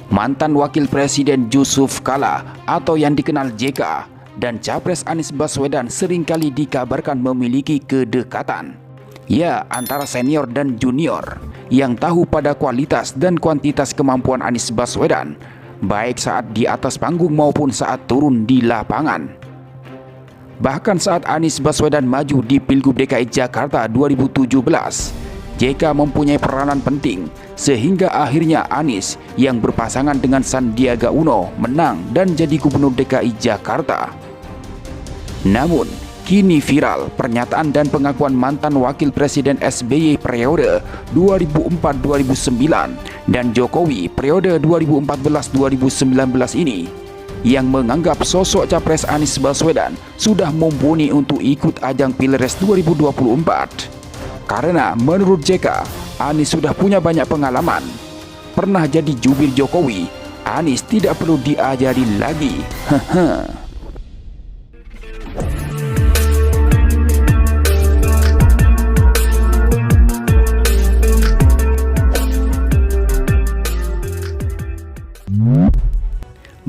Mantan Wakil Presiden Yusuf Kala atau yang dikenal JK dan Capres Anies Baswedan seringkali dikabarkan memiliki kedekatan, ya, antara senior dan junior yang tahu pada kualitas dan kuantitas kemampuan Anies Baswedan, baik saat di atas panggung maupun saat turun di lapangan. Bahkan saat Anies Baswedan maju di Pilgub DKI Jakarta 2017, JK mempunyai peranan penting sehingga akhirnya Anies yang berpasangan dengan Sandiaga Uno menang dan jadi Gubernur DKI Jakarta. Namun, kini viral pernyataan dan pengakuan mantan Wakil Presiden SBY periode 2004-2009 dan Jokowi periode 2014-2019 ini yang menganggap sosok Capres Anies Baswedan sudah mumpuni untuk ikut ajang Pilpres 2024. Karena menurut JK, Anies sudah punya banyak pengalaman. Pernah jadi jubir Jokowi, Anies tidak perlu diajari lagi.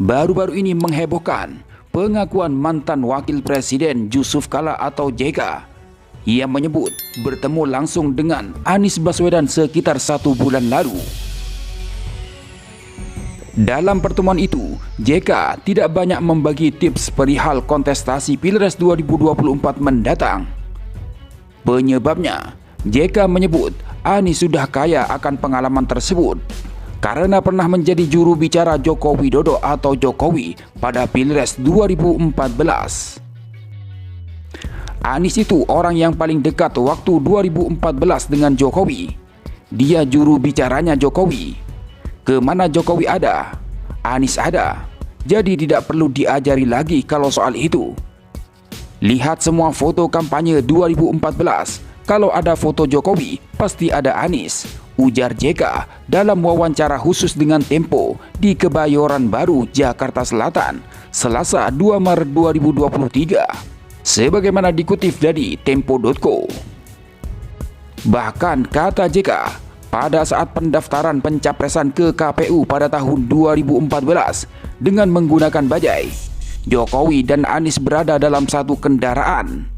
Baru-baru ini menghebohkan pengakuan mantan Wakil Presiden Yusuf Kala atau JK. Ia menyebut bertemu langsung dengan Anies Baswedan sekitar 1 bulan lalu. Dalam pertemuan itu, JK tidak banyak membagi tips perihal kontestasi Pilpres 2024 mendatang. Penyebabnya, JK menyebut Anies sudah kaya akan pengalaman tersebut karena pernah menjadi juru bicara Joko Widodo atau Jokowi pada Pilpres 2014. Anies itu orang yang paling dekat waktu 2014 dengan Jokowi. Dia juru bicaranya Jokowi. Kemana Jokowi ada, Anies ada. Jadi tidak perlu diajari lagi kalau soal itu. Lihat semua foto kampanye 2014. Kalau ada foto Jokowi, pasti ada Anies, ujar JK dalam wawancara khusus dengan Tempo di Kebayoran Baru, Jakarta Selatan, Selasa 2 Maret 2023. Sebagaimana dikutip dari Tempo.co. Bahkan kata JK, pada saat pendaftaran pencapresan ke KPU pada tahun 2014 dengan menggunakan bajai, Jokowi dan Anies berada dalam satu kendaraan.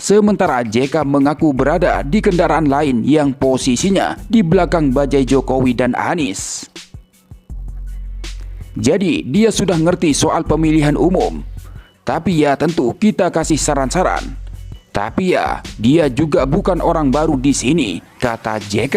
Sementara JK mengaku berada di kendaraan lain yang posisinya di belakang bajai Jokowi dan Anies. Jadi dia sudah ngerti soal pemilihan umum. Tapi ya tentu kita kasih saran-saran. Tapi ya dia juga bukan orang baru di sini, kata JK.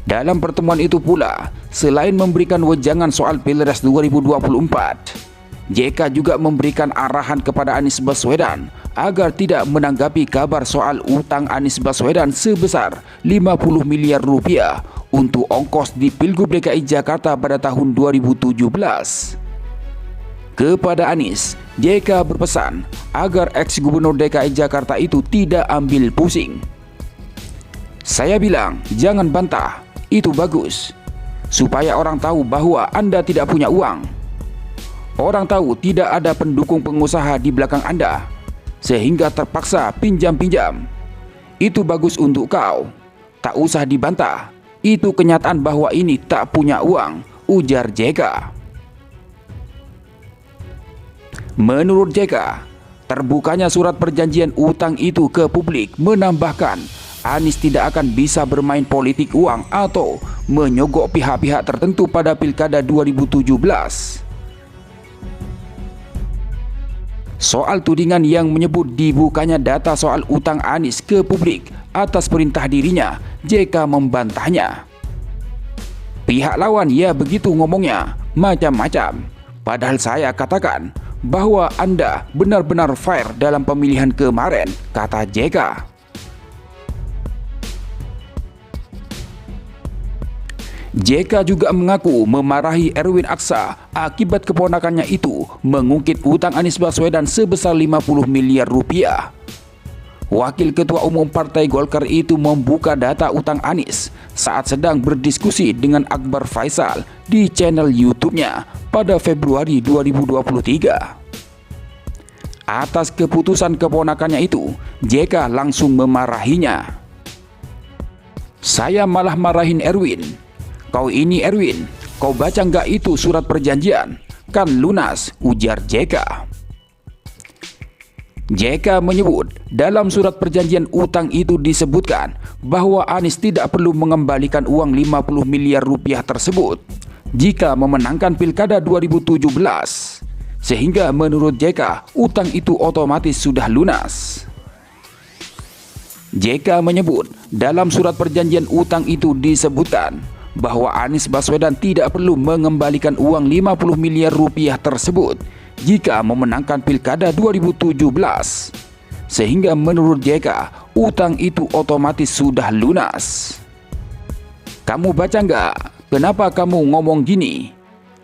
Dalam pertemuan itu pula, selain memberikan wejangan soal Pilpres 2024, JK juga memberikan arahan kepada Anies Baswedan agar tidak menanggapi kabar soal utang Anies Baswedan sebesar 50 miliar rupiah untuk ongkos di Pilgub DKI Jakarta pada tahun 2017. Kepada Anies, JK berpesan agar ex-gubernur DKI Jakarta itu tidak ambil pusing. Saya bilang, jangan bantah, itu bagus. Supaya orang tahu bahwa Anda tidak punya uang. Orang tahu tidak ada pendukung pengusaha di belakang Anda, sehingga terpaksa pinjam-pinjam. Itu bagus untuk kau, tak usah dibantah. Itu kenyataan bahwa ini tak punya uang, ujar JK. Menurut JK, terbukanya surat perjanjian utang itu ke publik menambahkan Anies tidak akan bisa bermain politik uang atau menyogok pihak-pihak tertentu pada Pilkada 2017. Soal tudingan yang menyebut dibukanya data soal utang Anies ke publik atas perintah dirinya, JK membantahnya. Pihak lawan ya begitu ngomongnya, macam-macam. Padahal saya katakan bahwa Anda benar-benar fair dalam pemilihan kemarin, kata JK. JK juga mengaku memarahi Erwin Aksa akibat keponakannya itu mengungkit utang Anies Baswedan sebesar 50 miliar rupiah. Wakil Ketua Umum Partai Golkar itu membuka data utang Anies saat sedang berdiskusi dengan Akbar Faisal di channel YouTube-nya pada Februari 2023. Atas keputusan keponakannya itu, JK langsung memarahinya. Saya malah marahin Erwin. Kau ini Erwin, kau baca nggak itu surat perjanjian? Kan lunas, ujar JK. JK menyebut dalam surat perjanjian utang itu disebutkan bahwa Anies tidak perlu mengembalikan uang 50 miliar rupiah tersebut jika memenangkan Pilkada 2017. Sehingga menurut JK, utang itu otomatis sudah lunas. JK menyebut dalam surat perjanjian utang itu disebutkan bahwa Anies Baswedan tidak perlu mengembalikan uang 50 miliar rupiah tersebut jika memenangkan Pilkada 2017. Sehingga menurut JK, utang itu otomatis sudah lunas. Kamu baca nggak? Kenapa kamu ngomong gini?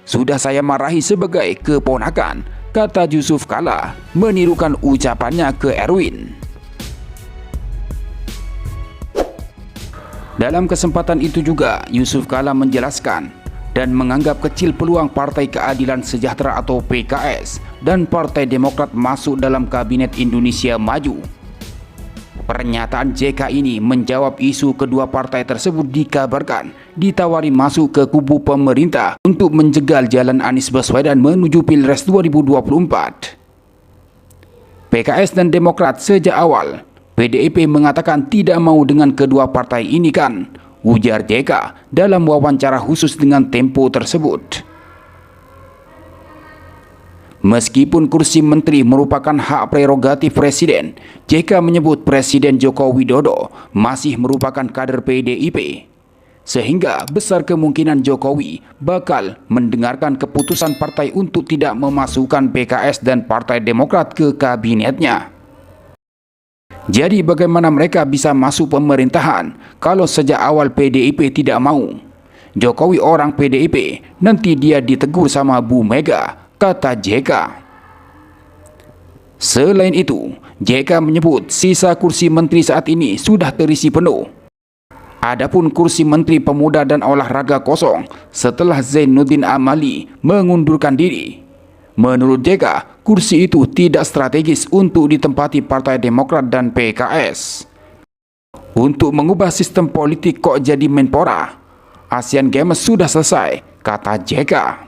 Sudah saya marahi sebagai keponakan, kata Yusuf Kala menirukan ucapannya ke Erwin. Dalam kesempatan itu juga Yusuf Kala menjelaskan dan menganggap kecil peluang Partai Keadilan Sejahtera atau PKS dan Partai Demokrat masuk dalam Kabinet Indonesia Maju. Pernyataan JK ini menjawab isu kedua partai tersebut dikabarkan ditawari masuk ke kubu pemerintah untuk menjegal jalan Anies Baswedan menuju Pilpres 2024. PKS dan Demokrat sejak awal, PDIP mengatakan tidak mau dengan kedua partai ini kan, ujar JK dalam wawancara khusus dengan Tempo tersebut. Meskipun kursi menteri merupakan hak prerogatif Presiden, JK menyebut Presiden Joko Widodo masih merupakan kader PDIP. Sehingga besar kemungkinan Jokowi bakal mendengarkan keputusan partai untuk tidak memasukkan PKS dan Partai Demokrat ke kabinetnya. Jadi bagaimana mereka bisa masuk pemerintahan kalau sejak awal PDIP tidak mau? Jokowi orang PDIP, nanti dia ditegur sama Bu Mega, kata JK. Selain itu, JK menyebut sisa kursi menteri saat ini sudah terisi penuh. Adapun kursi Menteri Pemuda dan Olahraga kosong setelah Zainuddin Amali mengundurkan diri. Menurut JK, kursi itu tidak strategis untuk ditempati Partai Demokrat dan PKS. Untuk mengubah sistem politik kok jadi Menpora? Asian Games sudah selesai, kata JK.